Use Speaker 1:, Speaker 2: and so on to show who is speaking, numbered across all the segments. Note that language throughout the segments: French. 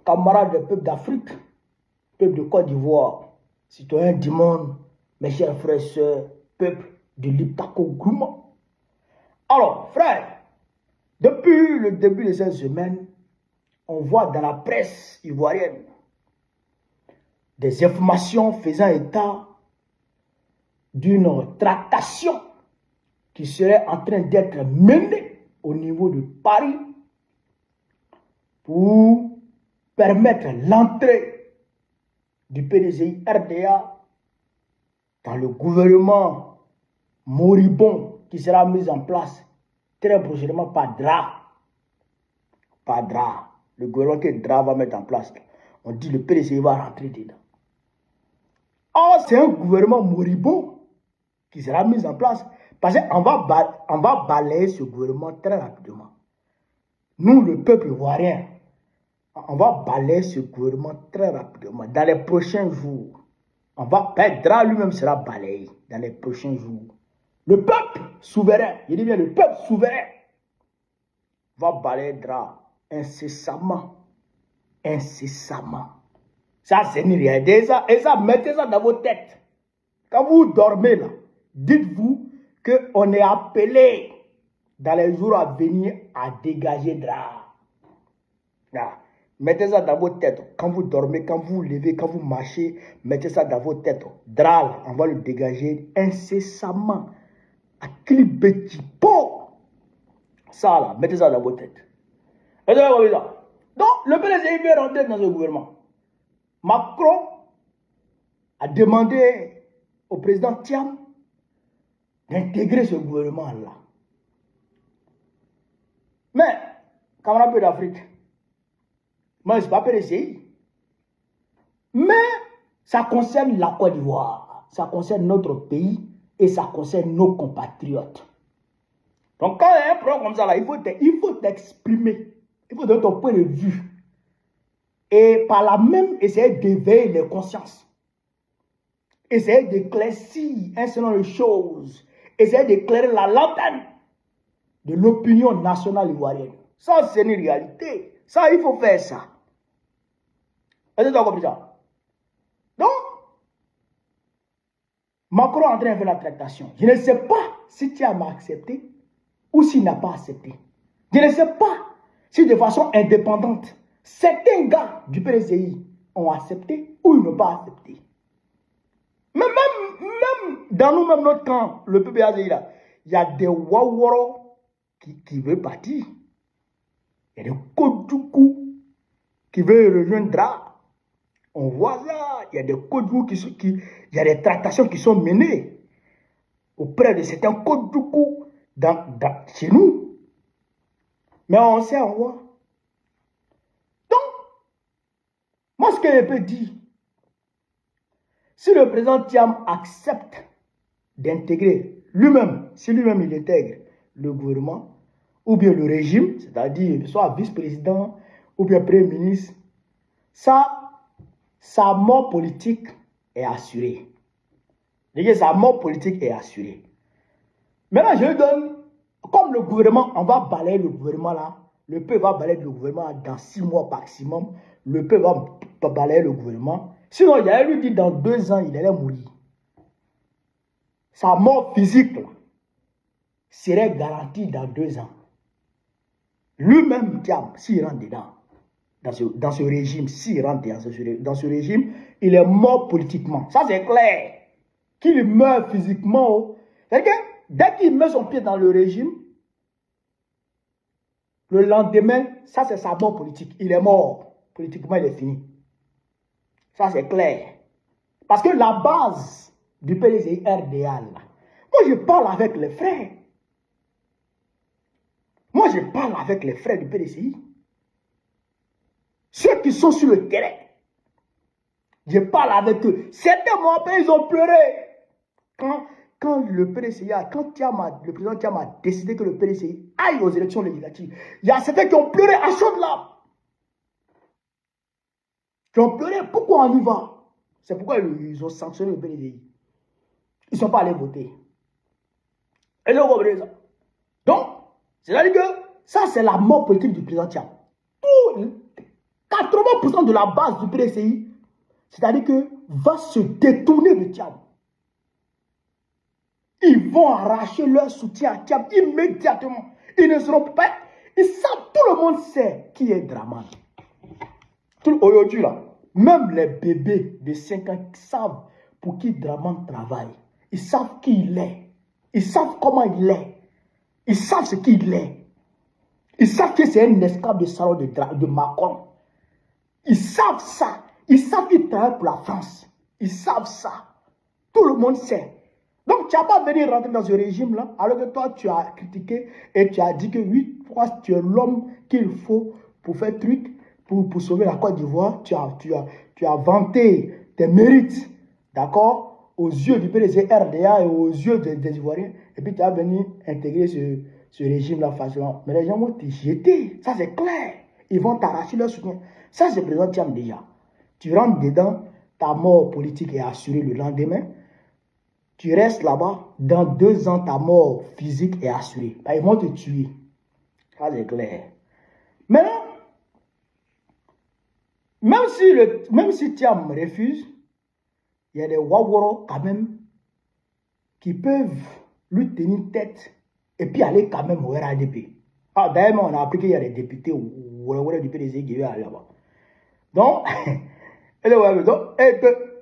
Speaker 1: camarades des peuples d'Afrique, peuple de Côte d'Ivoire, citoyens du monde, mes chers frères et sœurs, peuple de l'Ipako Gouma. Alors, frère, depuis le début de cette semaine, on voit dans la presse ivoirienne des informations faisant état d'une tractation qui serait en train d'être menée au niveau de Paris pour permettre l'entrée du PDCI RDA dans le gouvernement moribond qui sera mis en place très prochainement par DRA. Par DRA. Le gouvernement que DRA va mettre en place. On dit que le PDCI va rentrer dedans. Or, c'est un gouvernement moribond qui sera mis en place parce qu'on va balayer ce gouvernement très rapidement. Nous, le peuple ivoirien, on va balayer ce gouvernement très rapidement. Dans les prochains jours, DRA lui-même sera balayé dans les prochains jours. Le peuple souverain, je dis bien le peuple souverain, va balayer DRA incessamment. Incessamment. Ça, c'est une réalité. Et ça, mettez ça dans vos têtes. Quand vous dormez là, dites-vous qu'on est appelé dans les jours à venir à dégager DRA. Là. Mettez ça dans vos têtes. Quand vous dormez, quand vous vous levez, quand vous marchez, mettez ça dans vos têtes. DRA, on va le dégager incessamment. À Clibetipo. Ça là, mettez ça dans vos têtes. Et donc, le PDCI veut rentrer dans ce gouvernement. Macron a demandé au président Thiam d'intégrer ce gouvernement-là. Mais, camarades d'Afrique, moi, je ne suis pas PDCI. Mais, ça concerne la Côte d'Ivoire. Ça concerne notre pays et ça concerne nos compatriotes. Donc, quand il y a un problème comme ça, là, il faut t'exprimer. Il faut donner ton point de vue. Et par là même, essayer d'éveiller les consciences. Essayer d'éclaircir un certain nombre de choses. Essayer d'éclairer la lanterne de l'opinion nationale ivoirienne. Ça, c'est une réalité. Ça, il faut faire ça. Est-ce que tu as compris ça? Donc, Macron est en train de faire la tractation. Je ne sais pas si tu as accepté ou s'il n'a pas accepté. Je ne sais pas si de façon indépendante, certains gars du PDCI ont accepté ou ils n'ont pas accepté. Mais même dans nous-mêmes, notre camp, le PPAZI, là, il y a des Waworo qui veulent partir. Il y a des Kodjoukou qui veulent rejoindre DRA. On voit là, il y a des Kodjoukou il y a des tractations qui sont menées auprès de certains Kodjoukou chez nous. Mais on sait, on voit. Donc, moi, ce que je peux dire, si le président Thiam accepte d'intégrer lui-même, si lui-même il intègre le gouvernement, ou bien le régime, c'est-à-dire soit vice-président, ou bien premier ministre, sa mort politique est assurée. Sa mort politique est assurée. Maintenant, je lui donne, comme le gouvernement, on va balayer le gouvernement là, le peuple va balayer le gouvernement dans 6 mois maximum, le peuple va balayer le gouvernement. Sinon, il allait lui dire dans 2 ans, il allait mourir. Sa mort physique là, serait garantie dans 2 ans. Lui-même, s'il rentre dedans, dans ce régime, s'il rentre dans ce régime, il est mort politiquement. Ça, c'est clair. Qu'il meurt physiquement, c'est-à-dire que dès qu'il met son pied dans le régime, le lendemain, ça, c'est sa mort politique. Il est mort. Politiquement, il est fini. Ça, c'est clair. Parce que la base du PDCI RDA, là, moi, je parle avec les frères. Moi, je parle avec les frères du PDCI. Ceux qui sont sur le terrain. Je parle avec eux. Certains m'ont appelé, ils ont pleuré. Quand le PDCI, le président Thiam a décidé que le PDCI aille aux élections législatives, il y a certains qui ont pleuré à chaudes larmes. Qui ont pleuré. Pourquoi on y va? C'est pourquoi ils ont sanctionné le PDCI. Ils ne sont pas allés voter. Et là, vous comprenez ça? Donc, c'est-à-dire que ça, c'est la mort politique du président Thiam. 80% de la base du PDCI, c'est-à-dire que va se détourner de Thiam. Ils vont arracher leur soutien à Thiam immédiatement. Ils ne seront pas... Ils savent, tout le monde sait qui est Draman. Aujourd'hui, là, même les bébés de 5 ans savent pour qui Draman travaille. Ils savent qui il est. Ils savent comment il est. Ils savent ce qu'il est. Ils savent que c'est un esclave de salon de Macron. Ils savent ça. Ils savent qu'il travaille pour la France. Ils savent ça. Tout le monde sait. Donc, tu n'as pas venu rentrer dans ce régime-là, alors que toi, tu as critiqué et tu as dit que oui, tu es l'homme qu'il faut pour faire truc, pour sauver la Côte d'Ivoire. Tu as vanté tes mérites, d'accord, aux yeux du PDG RDA et aux yeux des Ivoiriens. Et puis, tu as venu intégrer ce régime-là facilement. Mais les gens vont te jeter. Ça, c'est clair. Ils vont t'arracher leur soutien. Ça, c'est présent Thiam déjà. Tu rentres dedans, ta mort politique est assurée le lendemain. Tu restes là-bas, dans 2 ans, ta mort physique est assurée. Ils vont te tuer. Ça, c'est clair. Maintenant, même si Thiam refuse, il y a des Waworo quand même qui peuvent lui tenir tête et puis aller quand même au RADP. Ah, d'ailleurs, on a appris qu'il y a des députés du PDG qui viennent là-bas. Donc,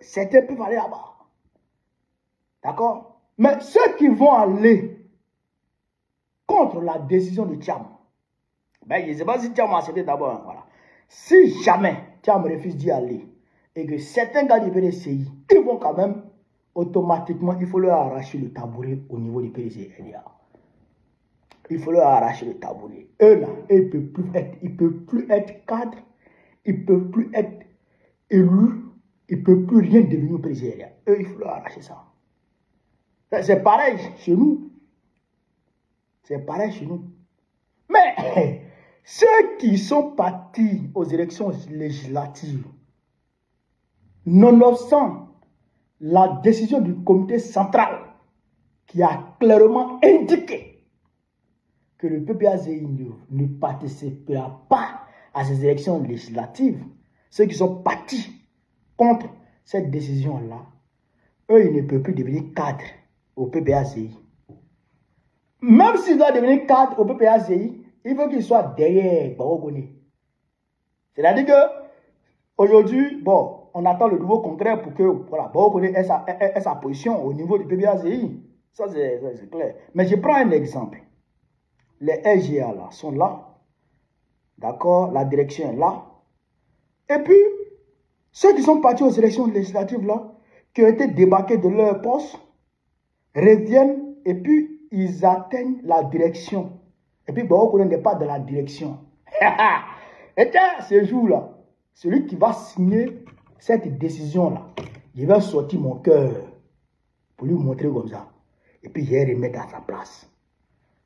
Speaker 1: certains peuvent aller là-bas. D'accord? Mais ceux qui vont aller contre la décision de Thiam, je ne sais pas si Thiam a accepté d'abord. Voilà. Si jamais Thiam refuse d'y aller et que certains gars du PDCI, ils vont quand même automatiquement, il faut leur arracher le tabouret au niveau du PDCI. Il faut leur arracher le tabouret. Eux là, ils ne peuvent plus être cadres, ils ne peuvent plus être élus, ils ne peuvent plus rien devenir au PDCI. Eux, il faut leur arracher ça. C'est pareil chez nous. C'est pareil chez nous. Mais ceux qui sont partis aux élections législatives, nonobstant la décision du comité central qui a clairement indiqué que le PPAZI ne participera pas à ces élections législatives, ceux qui sont partis contre cette décision-là, eux, ils ne peuvent plus devenir cadres au PPACI. Même s'il doit devenir cadre au PPACI, il faut qu'il soit derrière Barogoni. C'est-à-dire que aujourd'hui, bon, on attend le nouveau congrès pour que voilà, Barogoni ait sa position au niveau du PPACI. Ça, c'est clair. Mais je prends un exemple. Les LGA là sont là. D'accord? La direction est là. Et puis, ceux qui sont partis aux élections législatives là, qui ont été débarqués de leur poste, reviennent et puis ils atteignent la direction. Et puis Baroko n'est pas dans la direction. Et ce jour-là, celui qui va signer cette décision-là, je vais sortir mon cœur pour lui montrer comme ça. Et puis je vais remettre à sa place.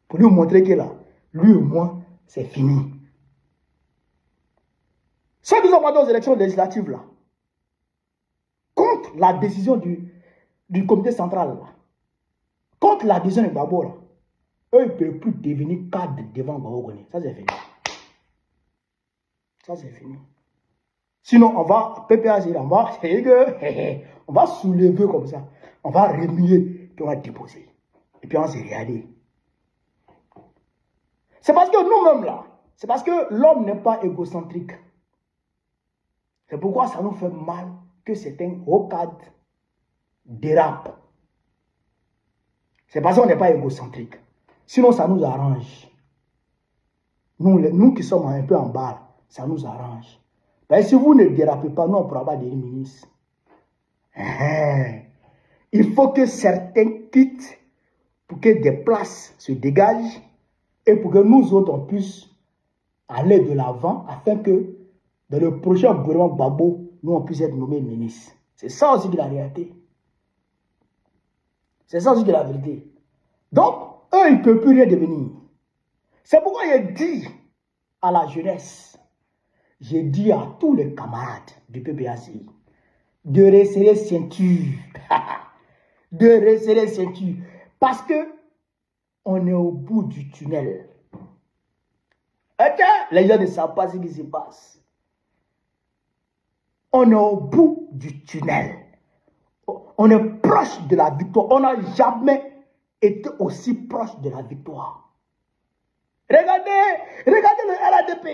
Speaker 1: Pour lui montrer que là, lui ou moi, c'est fini. Ceux qui sont partis aux élections législatives là, contre la décision du comité central là, contre la décision de Gbagbo là, eux, ils ne peuvent plus devenir cadres devant Gbagbo. Ça, c'est fini. Ça, c'est fini. Sinon, on va, PPAC, on va soulever comme ça. On va remuer, puis on va déposer. Et puis on va se regarder. C'est parce que nous-mêmes là, c'est parce que l'homme n'est pas égocentrique. C'est pourquoi ça nous fait mal que certains hauts cadres dérapent. C'est parce qu'on n'est pas égocentrique. Sinon, ça nous arrange. Nous qui sommes un peu en bas, ça nous arrange. Ben, si vous ne dérapez pas, nous, on ne pourra pas devenir ministre. Il faut que certains quittent pour que des places se dégagent et pour que nous autres, on puisse aller de l'avant afin que dans le prochain gouvernement Gbagbo, nous, on puisse être nommés ministres. C'est ça aussi de la réalité. C'est ça aussi de la vérité. Donc, eux, ils ne peuvent plus rien devenir. C'est pourquoi j'ai dit à la jeunesse, j'ai dit à tous les camarades du PPACI de resserrer ceinture. De resserrer ceinture. Parce que on est au bout du tunnel. Et les gens ne savent pas ce qui se passe. On est au bout du tunnel. On est proche de la victoire. On n'a jamais été aussi proche de la victoire. Regardez le RADP.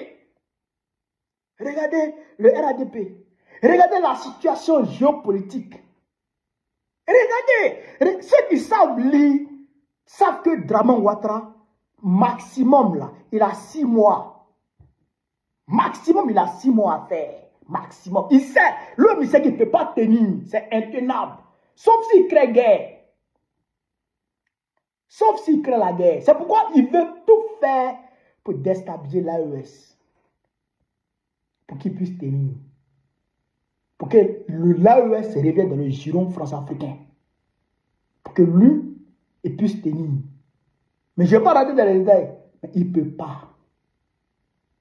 Speaker 1: Regardez le RADP. Regardez la situation géopolitique. Regardez, ceux qui savent lire, savent que Draman Ouattara, maximum là, il a 6 mois. Maximum, il a 6 mois à faire. Maximum. Il sait, l'homme, il sait qu'il ne peut pas tenir. C'est intenable. Sauf s'il crée guerre. Sauf s'il crée la guerre. C'est pourquoi il veut tout faire pour déstabiliser l'AES. Pour qu'il puisse tenir. Pour que l'AES revienne dans le giron france-africain. Pour que lui, il puisse tenir. Mais je ne vais pas rentrer dans les détails. Mais il ne peut pas.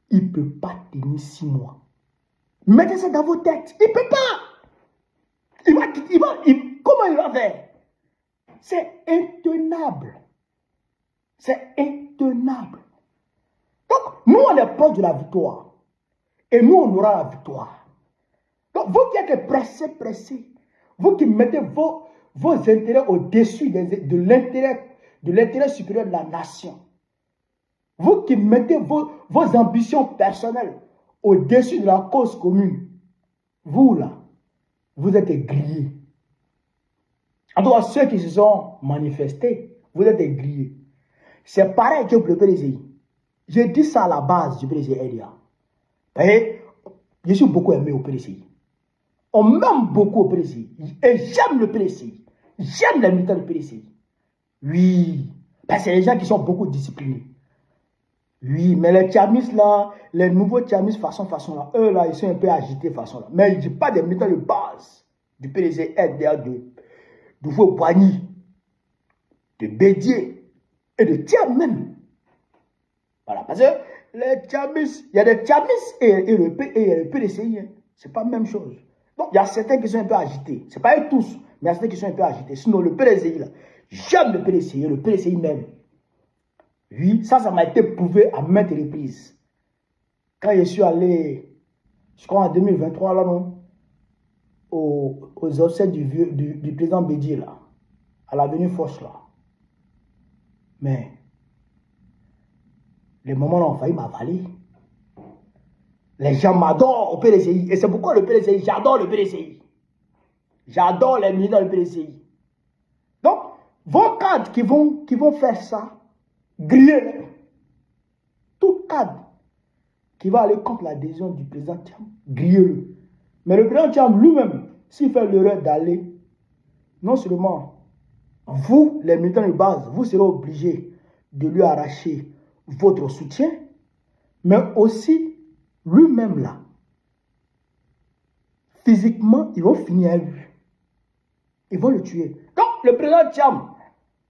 Speaker 1: Il ne peut pas tenir 6 mois. Mettez ça dans vos têtes. Il ne peut pas. Comment il va faire? C'est intenable. C'est intenable. Donc, nous, on est proche de la victoire. Et nous, on aura la victoire. Donc, vous qui êtes pressés, vous qui mettez vos intérêts au-dessus de l'intérêt supérieur de la nation, vous qui mettez vos ambitions personnelles au-dessus de la cause commune, vous là, vous êtes grillés. En tout cas, ceux qui se sont manifestés, vous êtes grillés. C'est pareil que pour le PDCI. J'ai dit ça à la base du PDCI RDA. Je suis beaucoup aimé au PDCI. On m'aime beaucoup au PDCI. Et j'aime le PDCI. J'aime les militants du PDCI. Oui. Parce que c'est les gens qui sont beaucoup disciplinés. Oui, mais les tchamis là, les nouveaux tchamis façon là, eux là, ils sont un peu agités façon là. Mais je ne dis pas des militants de base du PDCI RDA, de Fouet-Boigny, de Bédier et de Thiam même. Voilà, parce que les tchamis, il y a des tchamis et le PDCI, hein, c'est pas la même chose. Donc, il y a certains qui sont un peu agités. Ce n'est pas eux tous, mais il y a certains qui sont un peu agités. Sinon, le PDCI, là, j'aime le PDCI même. Oui, ça m'a été prouvé à maintes reprises. Quand je suis allé, je crois en 2023, là, non, aux obsèques du président Bédier, là, à l'avenue Foch, là. Mais, les moments là ont failli m'avaler. Les gens m'adorent au PDCI. Et c'est pourquoi le PDCI, j'adore le PDCI. J'adore les militants du PDCI. Donc, vos cadres qui vont faire ça, grillez-les. Tout cadre qui va aller contre l'adhésion du président Thiam, grillez-le. Mais le président Thiam lui-même, s'il fait l'erreur d'aller, non seulement vous, les militants de base, vous serez obligés de lui arracher votre soutien, mais aussi lui-même là, physiquement, ils vont finir à lui. Ils vont le tuer. Donc, le président Thiam,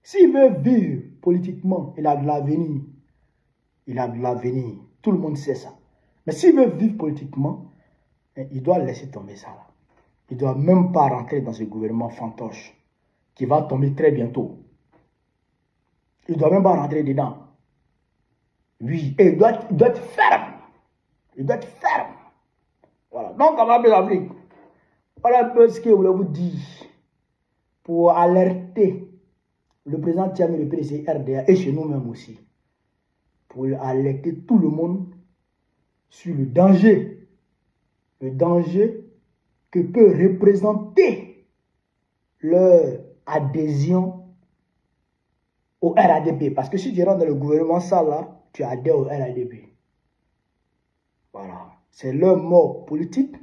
Speaker 1: s'il veut vivre politiquement, il a de l'avenir. Il a de l'avenir. Tout le monde sait ça. Mais s'il veut vivre politiquement, il doit laisser tomber ça là. Il ne doit même pas rentrer dans ce gouvernement fantoche qui va tomber très bientôt. Il ne doit même pas rentrer dedans. Oui, et il doit être ferme. Il doit être ferme. Voilà. Donc, on va appeler l'Afrique. Voilà un peu ce que je voulais vous dire pour alerter le président Thiam et le PDCI RDA et chez nous-mêmes aussi. Pour alerter tout le monde sur le danger que peut représenter leur adhésion au RADP. Parce que si tu rentres dans le gouvernement, ça là, tu adhères au RADP. Voilà. C'est leur mort politique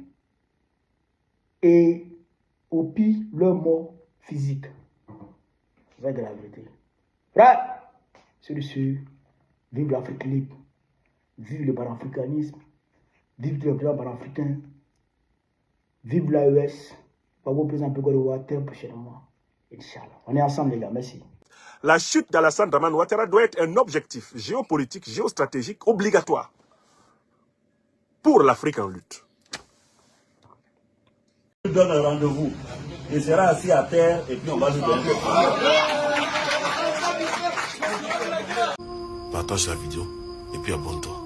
Speaker 1: et au pire, leur mort physique. C'est ça que la vérité. Frère, c'est dessus. Vive l'Afrique libre. Vive le panafricanisme. Vive le président panafricain. Vive l'AES. Babo président Pégo de Ouattara prochainement. Inch'Allah. On est ensemble les gars. Merci.
Speaker 2: La chute d'Alassane Draman Ouattara doit être un objectif géopolitique, géostratégique obligatoire pour l'Afrique en lutte.
Speaker 3: Je donne un rendez-vous. Il sera assis à terre et puis on va lui donner.
Speaker 4: Partage la vidéo et puis abonne-toi.